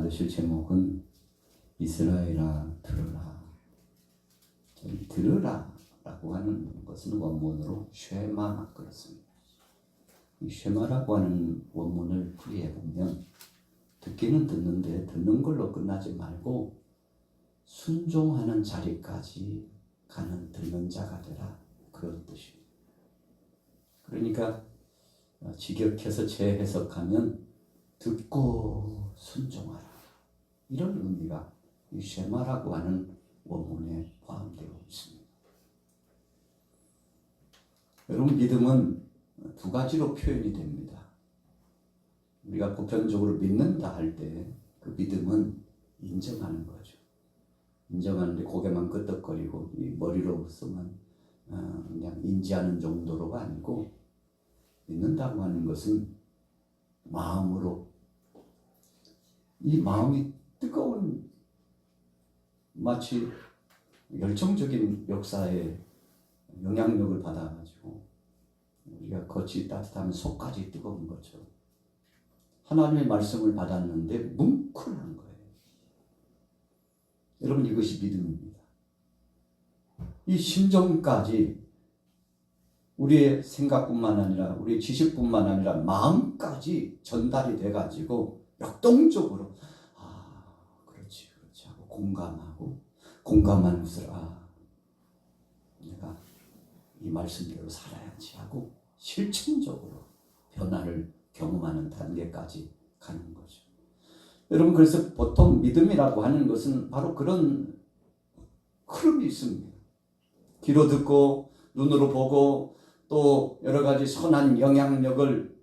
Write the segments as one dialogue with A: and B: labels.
A: 받으실 제목은 이스라엘아 들으라. 들으라 라고 하는 것은 원문으로 쉐마 그렇습니다. 이 쉐마라고 하는 원문을 풀이해 보면 듣기는 듣는데 듣는 걸로 끝나지 말고 순종하는 자리까지 가는 듣는 자가 되라, 그런 뜻입니다. 그러니까 직역해서 재해석하면 듣고 순종하라, 이런 의미가 이 쉐마라고 하는 원문에 포함되어 있습니다. 여러분, 믿음은 두 가지로 표현이 됩니다. 우리가 보편적으로 믿는다 할 때 그 믿음은 인정하는 거죠. 인정하는데 고개만 끄덕거리고 이 머리로서만 그냥 인지하는 정도로가 아니고, 믿는다고 하는 것은 마음으로, 이 마음이 뜨거운, 마치 열정적인 역사에 영향력을 받아가지고 우리가 겉이 따뜻하면 속까지 뜨거운 것처럼 하나님의 말씀을 받았는데 뭉클한 거예요. 여러분, 이것이 믿음입니다. 이 심정까지, 우리의 생각뿐만 아니라 우리의 지식뿐만 아니라 마음까지 전달이 돼가지고 역동적으로 그렇지 하고 공감하는 것을 내가 이 말씀대로 살아야지 하고 실천적으로 변화를 경험하는 단계까지 가는 거죠. 여러분, 그래서 보통 믿음이라고 하는 것은 바로 그런 흐름이 있습니다. 귀로 듣고 눈으로 보고 또 여러 가지 선한 영향력을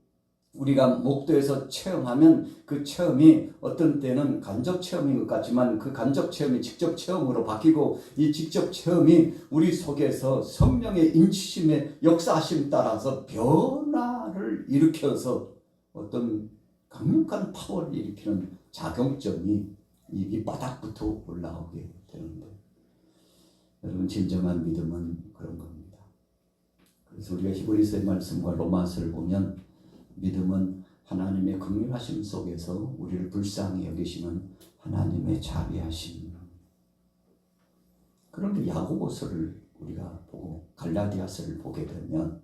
A: 우리가 목도에서 체험하면 그 체험이 어떤 때는 간접 체험인 것 같지만 그 간접 체험이 직접 체험으로 바뀌고, 이 직접 체험이 우리 속에서 성령의 인치심의 역사하심 따라서 변화를 일으켜서 어떤 강력한 파워를 일으키는 작용점이 이 밑바닥부터 올라오게 되는데, 여러분, 진정한 믿음은 그런 겁니다. 그래서 우리가 히브리서의 말씀과 로마서를 보면 믿음은 하나님의 긍휼하심 속에서 우리를 불쌍히 여기시는 하나님의 자비하심. 그런데 야고보서를 우리가 보고 갈라디아서를 보게 되면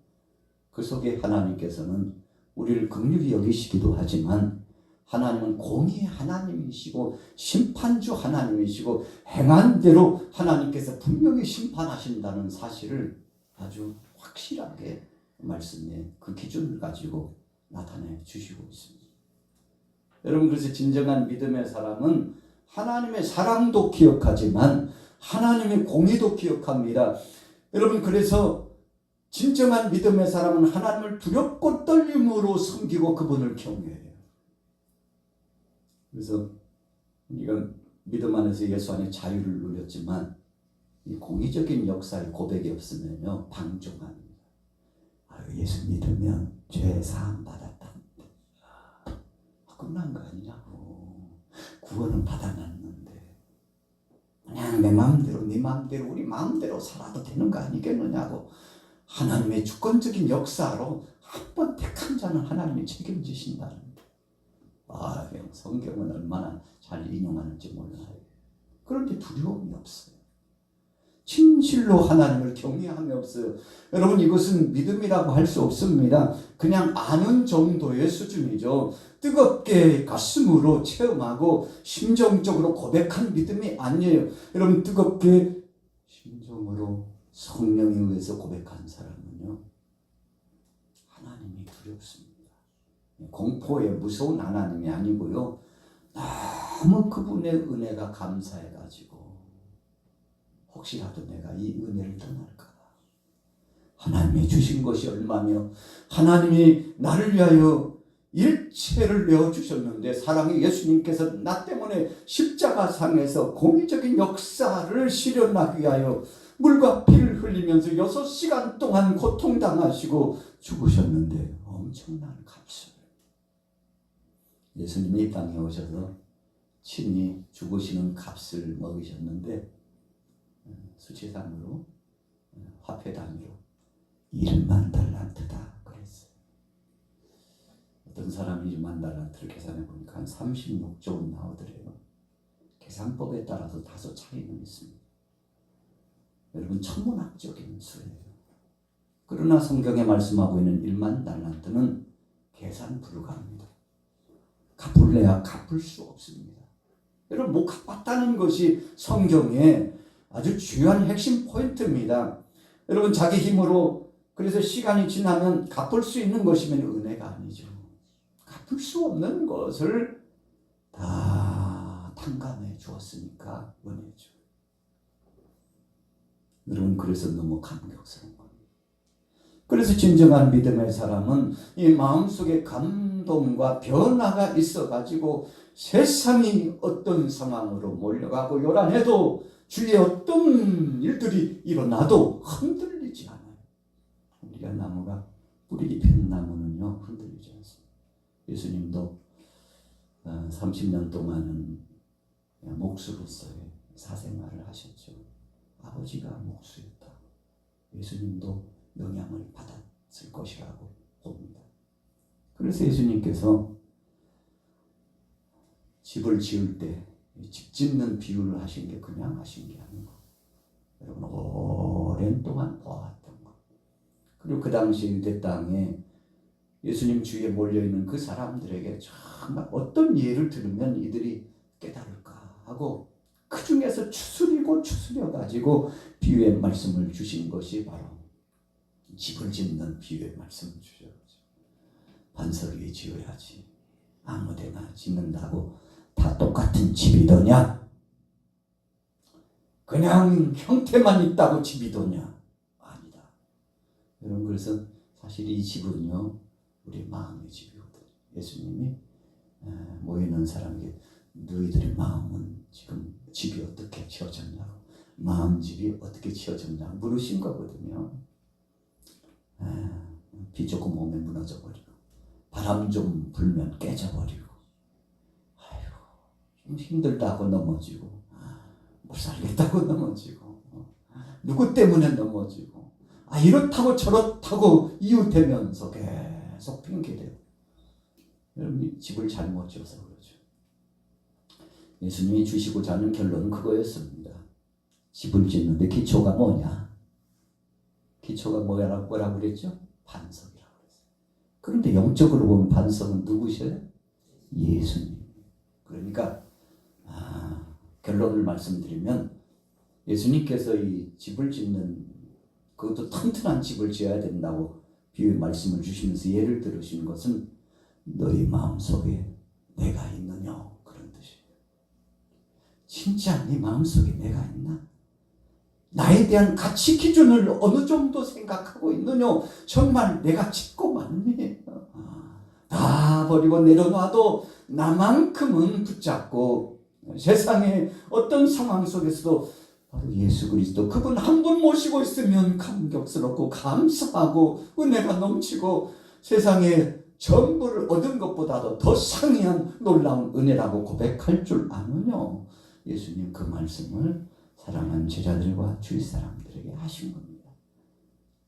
A: 그 속에 하나님께서는 우리를 긍휼히 여기시기도 하지만 하나님은 공의의 하나님이시고 심판주 하나님이시고 행한 대로 하나님께서 분명히 심판하신다는 사실을 아주 확실하게 말씀에 그 기준을 가지고 나타내 주시고 있습니다. 여러분, 그래서 진정한 믿음의 사람은 하나님의 사랑도 기억하지만 하나님의 공의도 기억합니다. 여러분, 그래서 진정한 믿음의 사람은 하나님을 두렵고 떨림으로 섬기고 그분을 경외해요. 그래서 우리가 믿음 안에서 예수 안에 자유를 누렸지만 이 공의적인 역사의 고백이 없으면요, 방종합니다. 예수 믿으면 죄 사함 받았다. 끝난 거 아니냐고. 구원은 받아놨는데 그냥 내 마음대로 네 마음대로 우리 마음대로 살아도 되는 거 아니겠느냐고. 하나님의 주권적인 역사로 한 번 택한 자는 하나님이 책임지신다는. 성경은 얼마나 잘 인용하는지 몰라요. 그런데 두려움이 없어요. 진실로 하나님을 경외함이 없어요. 여러분, 이것은 믿음이라고 할 수 없습니다. 그냥 아는 정도의 수준이죠. 뜨겁게 가슴으로 체험하고 심정적으로 고백한 믿음이 아니에요. 여러분, 뜨겁게 심정으로 성령에 의해서 고백한 사람은요, 하나님이 두렵습니다. 공포에 무서운 하나님이 아니고요, 너무 그분의 은혜가 감사해가지고 혹시라도 내가 이 은혜를 떠날까 봐 하나님이 주신 것이 얼마며 하나님이 나를 위하여 일체를 내어주셨는데, 사랑의 예수님께서 나 때문에 십자가상에서 공의적인 역사를 실현하기 위하여 물과 피를 흘리면서 6시간 동안 고통당하시고 죽으셨는데 엄청난 값을 예수님이 이 땅에 오셔서 친히 죽으시는 값을 먹으셨는데, 수치상으로 화폐 단위로 1만 달란트다 그랬어요. 어떤 사람 사람이 1만 달란트를 계산해 보니까 한 36조 원 나오더래요. 계산법에 따라서 다소 차이는 있습니다. 여러분, 천문학적인 수예요. 그러나 성경에 말씀하고 있는 1만 달란트는 계산 불가합니다. 갚을래야 갚을 수 없습니다. 여러분, 못 갚았다는 것이 성경의 아주 중요한 핵심 포인트입니다. 여러분, 자기 힘으로 그래서 시간이 지나면 갚을 수 있는 것이면 은혜가 아니죠. 갚을 수 없는 것을 다 탕감해 주었으니까 은혜죠. 여러분, 그래서 너무 감격스러운 겁니다. 그래서 진정한 믿음의 사람은 이 마음속에 감동과 변화가 있어가지고 세상이 어떤 상황으로 몰려가고 요란해도 주위에 어떤 일들이 일어나도 흔들리지 않아요. 우리가 나무가 뿌리 깊은 나무는요 흔들리지 않습니다. 예수님도 30년 동안은 목수로서의 사생활을 하셨죠. 아버지가 목수였다. 예수님도 영향을 받았을 것이라고 봅니다. 그래서 예수님께서 집을 지을 때 집 짓는 비유를 하신 게 그냥 하신 게 아니고 여러분 오랜 동안 보았던 것. 그리고 그 당시 유대 땅에 예수님 주위에 몰려있는 그 사람들에게 정말 어떤 예를 들으면 이들이 깨달을까 하고 그 중에서 추스려가지고 비유의 말씀을 주신 것이 바로 집을 짓는 비유의 말씀을 주셨죠. 반석 위에 지어야지 아무데나 짓는다고 다 똑같은 집이더냐? 그냥 형태만 있다고 집이더냐? 아니다. 여러분, 그래서 사실 이 집은요 우리 마음의 집이거든요. 예수님이 모이는 사람에게 너희들의 마음은 지금 집이 어떻게 지어졌냐고, 마음집이 어떻게 지어졌냐고 물으신 거거든요. 비 조금 오면 무너져버리고 바람 좀 불면 깨져버리고 좀 힘들다고 넘어지고 못 살겠다고 넘어지고 누구 때문에 넘어지고 이렇다고 저렇다고 이웃대면서 계속 핑계대고 여러분 집을 잘못 지어서 그러죠. 예수님이 주시고자 하는 결론은 그거였습니다. 집을 짓는데 기초가 뭐냐? 기초가 뭐라고 그랬죠? 반석이라고 그랬어요. 그런데 영적으로 보면 반석은 누구셔요? 예수님. 그러니까 결론을 말씀드리면 예수님께서 이 집을 짓는 그것도 튼튼한 집을 지어야 된다고 비유 말씀을 주시면서 예를 들으신 것은 너희 마음속에 내가 있느냐 그런 뜻이에요. 진짜 네 마음속에 내가 있나? 나에 대한 가치 기준을 어느 정도 생각하고 있느냐? 정말 내가 짓고 맞니? 다 버리고 내려놔도 나만큼은 붙잡고 세상의 어떤 상황 속에서도 바로 예수 그리스도 그분 한 분 모시고 있으면 감격스럽고 감사하고 은혜가 넘치고 세상에 전부를 얻은 것보다도 더 상이한 놀라운 은혜라고 고백할 줄 아느냐? 예수님 그 말씀을 사랑하는 제자들과 주위 사람들에게 하신 겁니다.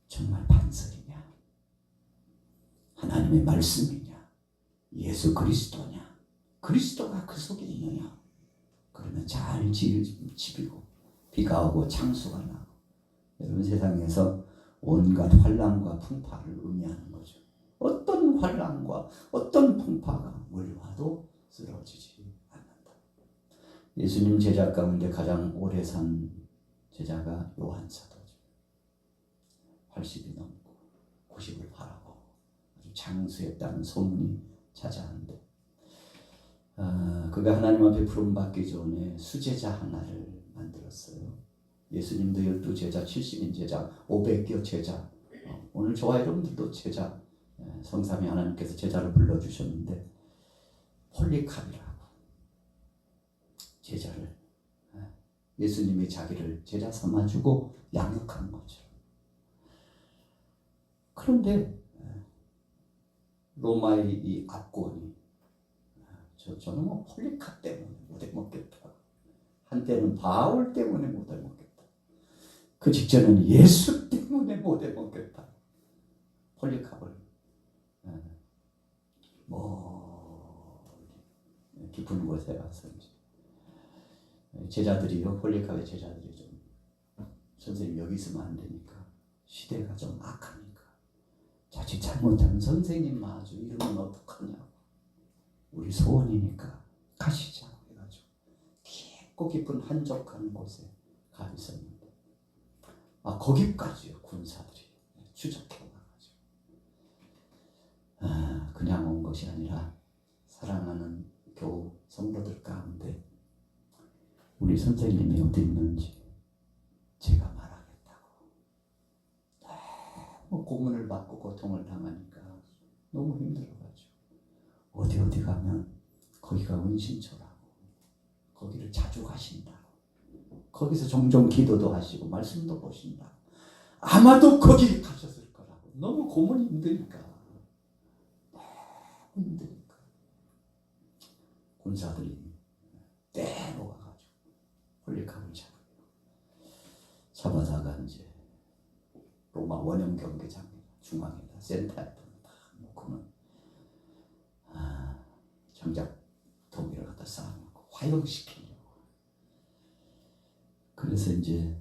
A: 정말 반석이냐? 하나님의 말씀이냐? 예수 그리스도냐? 그리스도가 그 속에 있느냐? 그러면 잘 지을 집이고 비가 오고 창수가 나고 여러분 세상에서 온갖 환난과 풍파를 의미하는 거죠. 어떤 환난과 어떤 풍파가 몰려와도 쓰러지지 않는다. 예수님 제자 가운데 가장 오래 산 제자가 요한 사도죠. 80이 넘고 90을 바라고 아주 장수했다는 소문이 자자한데 그가 하나님 앞에 부름받기 전에 수제자 하나를 만들었어요. 예수님도 12제자, 70인 제자, 500여 제자 오늘 저와 여러분들도 제자 성삼위 하나님께서 제자를 불러주셨는데 폴리캅이라고 제자를 예수님이 자기를 제자 삼아주고 양육한 거죠. 그런데 로마의 이 압권이 저는 뭐 폴리캅 때문에 못 해먹겠다. 한때는 바울 때문에 못 해먹겠다. 그 직전에는 예수 때문에 못 해먹겠다. 폴리캅을 곳에 가서 이제 제자들이요, 폴리카의 제자들이 좀 선생님 여기 있으면 안 되니까, 시대가 좀 악하니까 자칫 잘못하면 선생님 마저 이러면 어떡하냐고, 우리 소원이니까 가시자고 해가지고 깊고 깊은 한적한 곳에 가 있었는데, 거기까지요 군사들이 추적해 와가지고, 그냥 온 것이 아니라 사랑하는 교우 성도들 가운데 우리 선생님이 어디 있는지 제가 말하겠다고, 너무 고문을 받고 고통을 당하니까 너무 힘들어가지고 어디 가면 거기가 은신처라고, 거기를 자주 가신다고, 거기서 종종 기도도 하시고 말씀도 보신다고, 아마도 거기 가셨을 거라고. 너무 고문이 힘드니까, 너무 힘드니까 군사들이 떼놓아가지고 폴리카를 잡아다가 이제 로마 원형 경기장 중앙에다 센터에다 딱 놓고는 장작 동이를 갖다 쌓아놓고 화형시키려고. 그래서 이제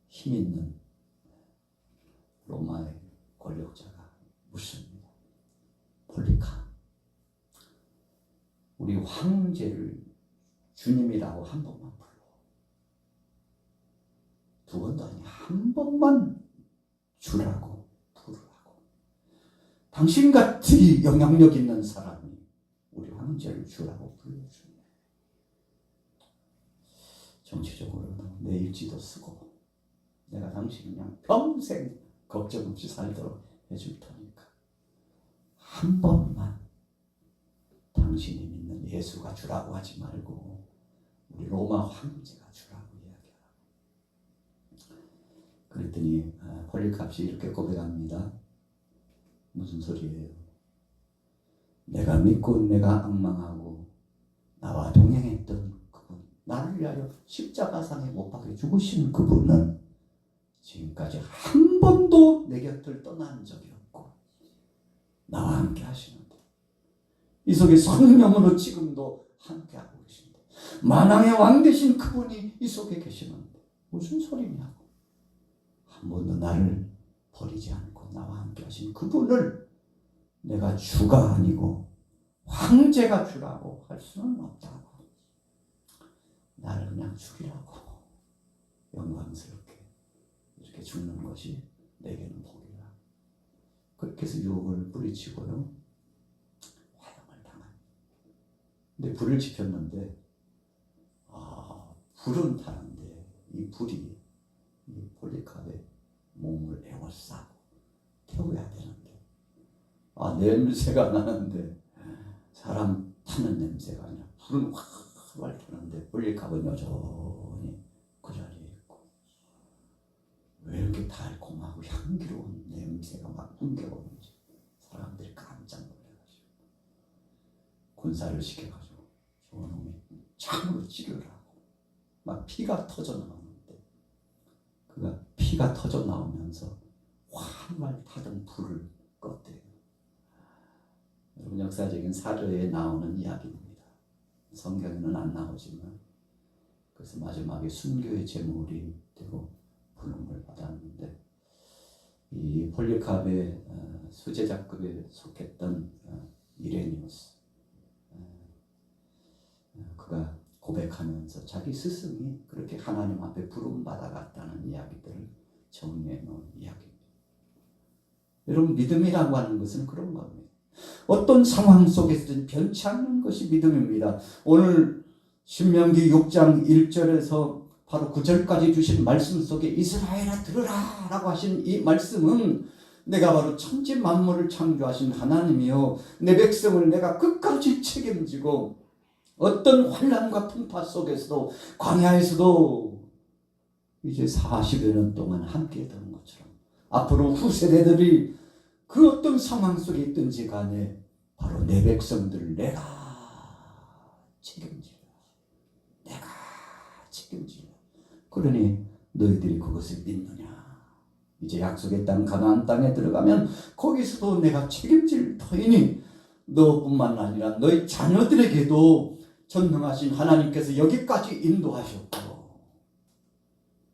A: 힘 있는 로마의 권력자가 묻습니다. 폴리카, 우리 황제를 주님이라고 한 번만 불러. 두 번도 아니, 한 번만 주라고 부르라고. 당신같이 영향력 있는 사람이 우리 황제를 주라고 불러주네. 정치적으로는 내 일지도 쓰고 내가 당신 그냥 평생 걱정 없이 살도록 해줄 테니까 한 번만 당신이 믿는 예수가 주라고 하지 말고 우리 로마 황제가 주라고 이야기하라고. 그랬더니 폴리카시 이렇게 고백합니다. 무슨 소리예요? 내가 믿고 내가 앙망하고 나와 동행했던 그분, 나를 위하여 십자가상에 못 박혀 죽으신 그분은 지금까지 한 번도 내 곁을 떠난 적이 없고 나와 함께 하시는데, 이 속에 성령으로 지금도 함께하고 계신데, 만왕의 왕 되신 그분이 이 속에 계시는데 무슨 소리냐고. 한 번도 나를 버리지 않고 나와 함께 하신 그분을 내가 주가 아니고 황제가 주라고 할 수는 없다고. 나를 그냥 죽이라고, 영광스럽게 이렇게 죽는 것이 내게는 복이라. 그렇게 해서 유혹을 뿌리치고요, 화형을 당한. 근데 불을 지폈는데 불은 타는데 이 불이 이 폴리카의 몸을 에워싸고 태워야 되는데 냄새가 나는데 사람 타는 냄새가 아니라 불은 활활 타는데 폴리카는 여전히 그 자리에 있고, 왜 이렇게 달콤하고 향기로운 냄새가 막 풍겨오는지 사람들이 깜짝 놀라가지고 군사를 시켜가지고 저놈이 창으로 찌르라고 막 피가 터져 나오는데, 그가 피가 터져 나오면서 활활 타던 불을 껐대요. 여러분, 역사적인 사료에 나오는 이야기입니다. 성경에는 안 나오지만, 그래서 마지막에 순교의 제물이 되고 부름을 받았는데, 이 폴리카의 수제자급에 속했던 이레니우스, 그가 고백하면서 자기 스승이 그렇게 하나님 앞에 부름받아갔다는 이야기들을 정리해 놓은 이야기입니다. 여러분, 믿음이라고 하는 것은 그런 겁니다. 어떤 상황 속에서든 변치 않는 것이 믿음입니다. 오늘 신명기 6장 1절에서 바로 9절까지 주신 말씀 속에 이스라엘아 들으라 라고 하신 이 말씀은 내가 바로 천지 만물을 창조하신 하나님이요, 내 백성을 내가 끝까지 책임지고 어떤 환난과 풍파 속에서도 광야에서도 이제 40여 년 동안 함께 했던 것처럼 앞으로 후세대들이 그 어떤 상황 속에 있든지 간에 바로 내 백성들을 내가 책임지라. 내가 책임지라. 그러니 너희들이 그것을 믿느냐. 이제 약속의 땅 가나안 땅에 들어가면 거기서도 내가 책임질 터이니 너뿐만 아니라 너희 자녀들에게도 전능하신 하나님께서 여기까지 인도하셨고,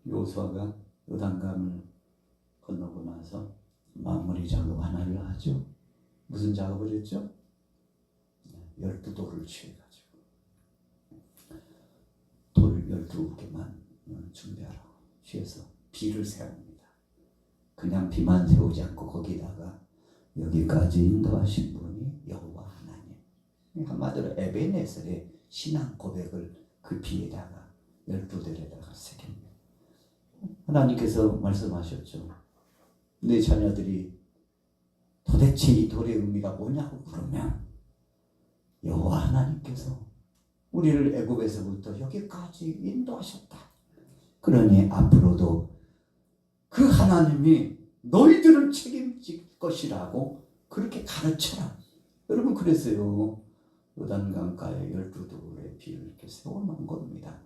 A: 여호수아가 요단강을 건너고 나서 마무리 작업 하나를 하죠. 무슨 작업을 했죠? 12돌을 취해가지고 돌 12개만 준비하라고 취해서 비를 세웁니다. 그냥 비만 세우지 않고 거기다가 여기까지 인도하신 분이 여호와 하나님. 한마디로 에베네셀의 신앙 고백을 그 비에다가 12돌에다가 새깁니다. 하나님께서 말씀하셨죠. 내 자녀들이 도대체 이 돌의 의미가 뭐냐고 물으면 여호와 하나님께서 우리를 애굽에서부터 여기까지 인도하셨다. 그러니 앞으로도 그 하나님이 너희들을 책임질 것이라고 그렇게 가르쳐라. 여러분, 그랬어요. 요단강가에 12돌의 비를 이렇게 세워놓은 겁니다.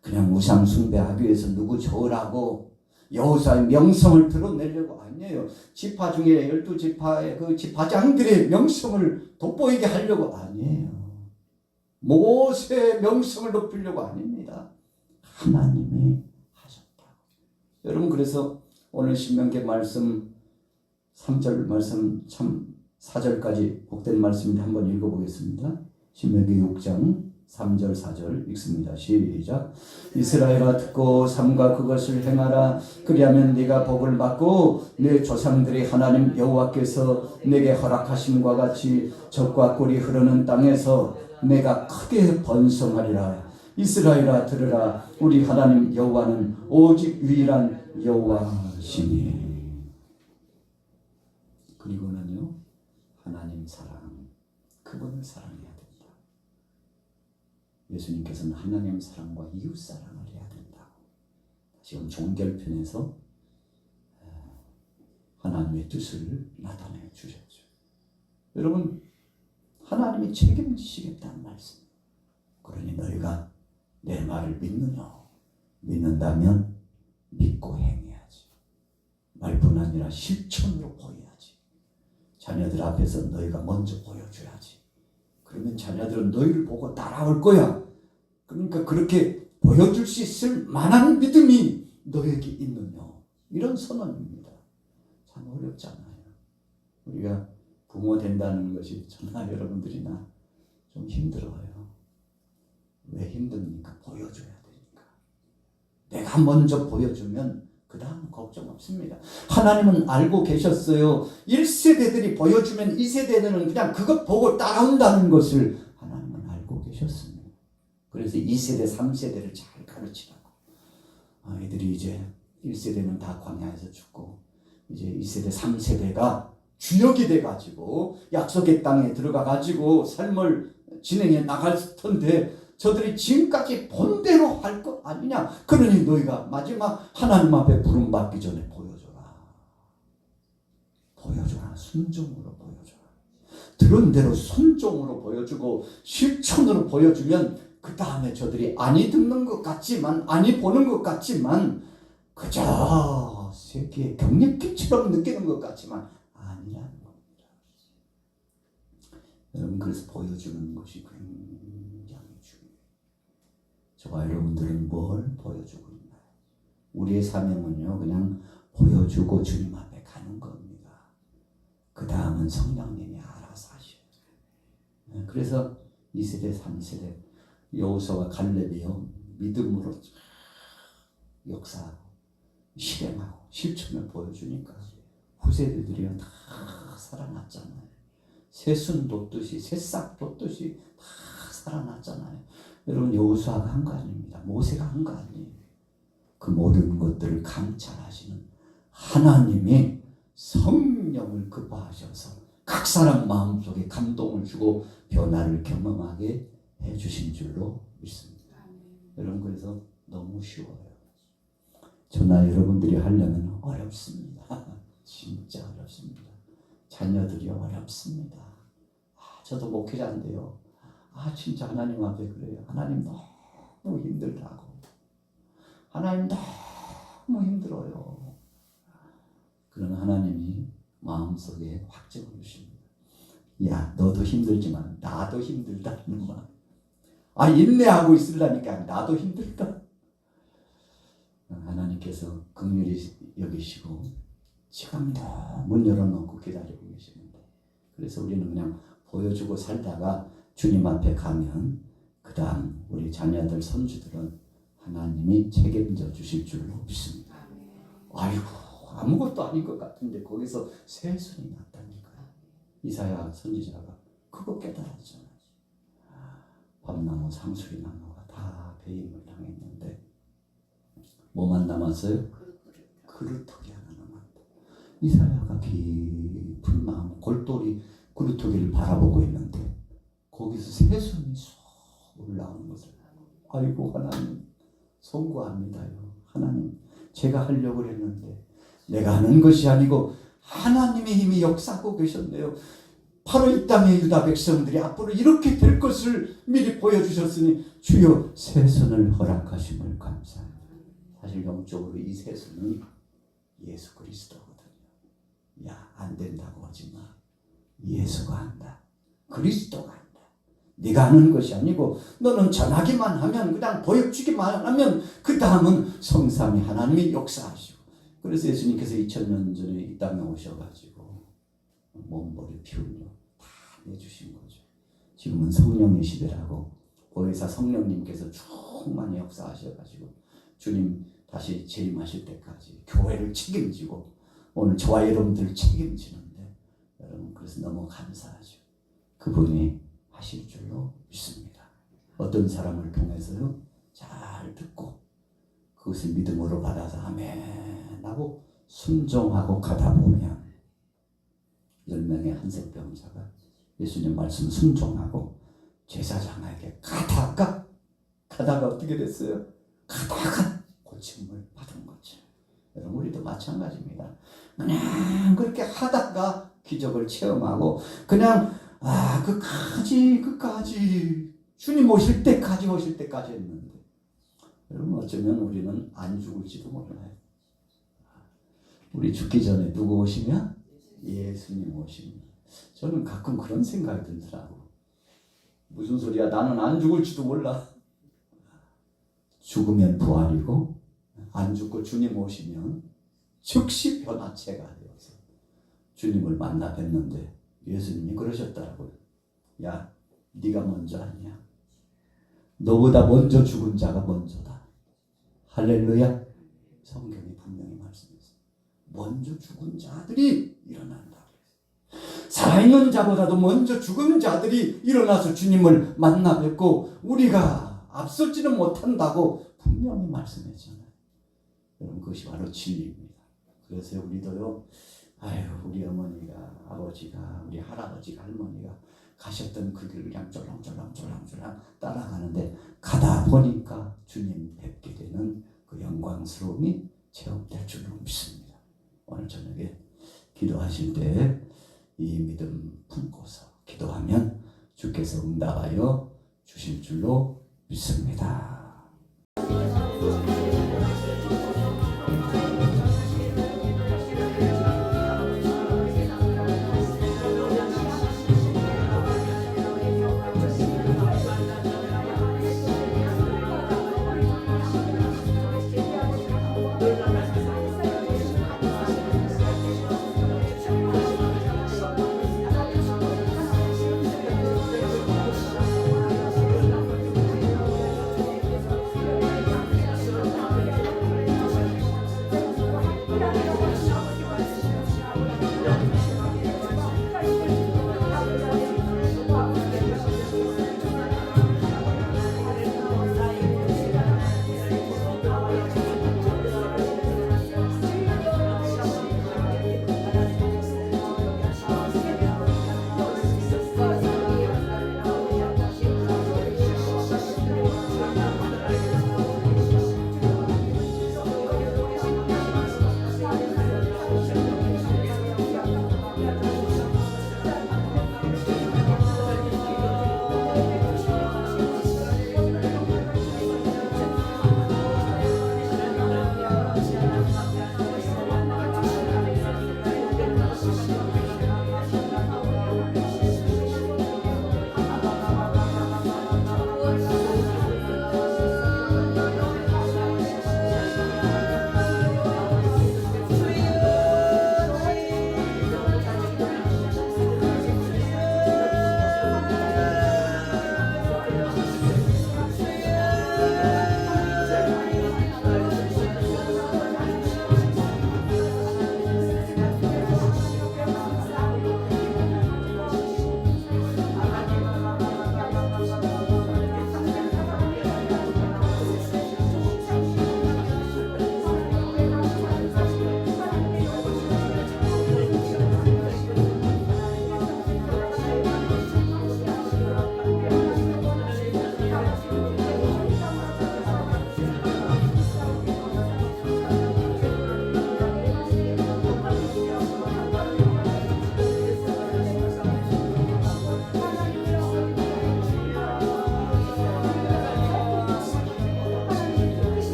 A: 그냥 우상 숭배하기 위해서 누구 좋으라고 여호수아의 명성을 드러내려고 아니에요. 지파 중에 12지파의 그 지파장들의 명성을 돋보이게 하려고 아니에요. 모세의 명성을 높이려고 아닙니다. 하나님이 하셨다. 여러분, 그래서 오늘 신명기 말씀 3절 말씀 참 4절까지 복된 말씀인데 한번 읽어보겠습니다. 신명기 6장 3절 4절 읽습니다. 시작. 이스라엘아 듣고 삼가 그것을 행하라. 그리하면 네가 복을 받고 네 조상들이 하나님 여호와께서 내게 허락하심과 같이 젖과 꿀이 흐르는 땅에서 내가 크게 번성하리라. 이스라엘아 들으라. 우리 하나님 여호와는 오직 유일한 여호와시니. 그리고는요, 하나님 사랑, 그분을 사랑해야 된다. 예수님께서는 하나님 사랑과 이웃 사랑을 해야 된다고 지금 종결편에서 하나님의 뜻을 나타내 주셨죠. 여러분, 하나님이 책임지시겠다는 말씀. 그러니 너희가 내 말을 믿느냐? 믿는다면 믿고 행해야지. 말뿐 아니라 실천으로 보여야지. 자녀들 앞에서 너희가 먼저 보여줘야지. 그러면 자녀들은 너희를 보고 따라올 거야. 그러니까 그렇게 보여줄 수 있을 만한 믿음이 너에게 있느냐. 이런 선언입니다. 참 어렵잖아요. 우리가 부모 된다는 것이 저나 여러분들이나 좀 힘들어요. 왜 힘듭니까? 보여줘야 되니까. 내가 먼저 보여주면 그 다음 걱정 없습니다. 하나님은 알고 계셨어요. 1세대들이 보여주면 2세대들은 그냥 그것 보고 따라온다는 것을 하나님은 알고 계셨습니다. 그래서 2세대, 3세대를 잘 가르치라고. 아이들이 이제 1세대는 다 광야에서 죽고 이제 2세대, 3세대가 주역이 돼가지고 약속의 땅에 들어가가지고 삶을 진행해 나갈 텐데 저들이 지금까지 본대로 할 것 아니냐. 그러니 너희가 마지막 하나님 앞에 부름받기 전에 보여줘라. 보여줘라. 순종으로 보여줘라. 들은 대로 순종으로 보여주고 실천으로 보여주면 그 다음에 저들이 아니 듣는 것 같지만 아니 보는 것 같지만 그저 세계의 경력기처럼 느끼는 것 같지만 아니라는 겁니다. 여러분, 그래서 보여주는 것이 굉장히 중요해요. 저와 여러분들은 뭘 보여주고 있나요? 우리의 사명은요, 그냥 보여주고 주님 앞에 가는 겁니다. 그 다음은 성령님이 알아서 하셔요. 그래서 2세대, 3세대 여호수아와 갈렙이요, 믿음으로 역사하고 실행하고 실천을 보여주니까 후세대들이요 다 살아났잖아요. 새순 돋듯이 새싹 돋듯이 다 살아났잖아요. 여러분, 여호수아가 한 거 아닙니다. 모세가 한 거 아니에요. 그 모든 것들을 감찰하시는 하나님이 성령을 급파하셔서 각 사람 마음속에 감동을 주고 변화를 경험하게 해주신 줄로 믿습니다. 여러분, 그래서 너무 쉬워요. 저나 여러분들이 하려면 어렵습니다. 진짜 어렵습니다. 자녀들이 어렵습니다. 저도 목회자인데요. 진짜 하나님 앞에 그래요. 하나님 너무 힘들다고. 하나님 너무 힘들어요. 그러나 하나님이 마음속에 확정을 주십니다. 야, 너도 힘들지만 나도 힘들다는 말. 인내하고 있으려니까 나도 힘들다. 하나님께서 긍휼히 여기시고 지금도 문 열어놓고 기다리고 계시는데, 그래서 우리는 그냥 보여주고 살다가 주님 앞에 가면 그 다음 우리 자녀들 손주들은 하나님이 책임져 주실 줄로 믿습니다. 아이고 아무것도 아닌 것 같은데 거기서 새순이 났다니까요. 이사야 선지자가 그거 깨달았잖아요. 밤나무 상수리 나무가 다 배임을 당했는데 뭐만 남았어요? 그루터기 하나 남았다. 이사야가 깊은 마음 골똘히 그루터기를 바라보고 있는데 거기서 새순이 쏙 올라오는 것을, 아이고 하나님 송구합니다요. 하나님 제가 하려고 했는데 내가 하는 것이 아니고 하나님의 힘이 역사하고 계셨네요. 바로 이 땅의 유다 백성들이 앞으로 이렇게 될 것을 미리 보여주셨으니 주여 새순을 허락하심을 감사합니다. 사실 영적으로 이 새순은 예수 그리스도거든요. 야, 안 된다고 하지 마. 예수가 한다. 그리스도가 한다. 네가 하는 것이 아니고 너는 전하기만 하면, 그냥 보여주기만 하면 그 다음은 성삼위 하나님이 역사하시고. 그래서 예수님께서 2000년 전에 이 땅에 오셔가지고 몸머리 피운요 다 내주신 거죠. 지금은 성령의 시대라고 보혜사 성령님께서 충만히 역사하셔가지고 주님 다시 재림하실 때까지 교회를 책임지고 오늘 저와 여러분들 책임지는데, 여러분 그래서 너무 감사하죠. 그분이 하실 줄로 믿습니다. 어떤 사람을 통해서요 잘 듣고 그것을 믿음으로 받아서 아멘 하고 순종하고 가다 보면 10명의 한센병자가 예수님 말씀 순종하고 제사장에게 가다가 어떻게 됐어요? 가다가 고침을 받은 거죠. 여러분 우리도 마찬가지입니다. 그냥 그렇게 하다가 기적을 체험하고 그냥 끝까지 주님 오실 때까지 했는데, 여러분 어쩌면 우리는 안 죽을지도 몰라요. 우리 죽기 전에 누구 오시면? 예수님 오시면. 저는 가끔 그런 생각이 들더라고. 무슨 소리야, 나는 안 죽을지도 몰라. 죽으면 부활이고 안 죽고 주님 오시면 즉시 변화체가 되어서 주님을 만나 뵀는데 예수님이 그러셨더라고요. 야, 네가 먼저 아니야. 너보다 먼저 죽은 자가 먼저다. 할렐루야. 성경이 분명히 말씀했어요. 먼저 죽은 자들이 일어난다. 살아있는 자보다도 먼저 죽은 자들이 일어나서 주님을 만나 뵙고 우리가 앞설지는 못한다고 분명히 말씀했잖아요. 여러분 그것이 바로 진리입니다. 그래서 우리도요, 우리 어머니가, 아버지가, 우리 할아버지가, 할머니가 가셨던 그 길을 그냥 쫄랑쫄랑 따라가는데 가다 보니까 주님 뵙게 되는 그 영광스러움이 체험될 줄로 믿습니다. 오늘 저녁에 기도하실 때 이 믿음 품고서 기도하면 주께서 응답하여 주실 줄로 믿습니다.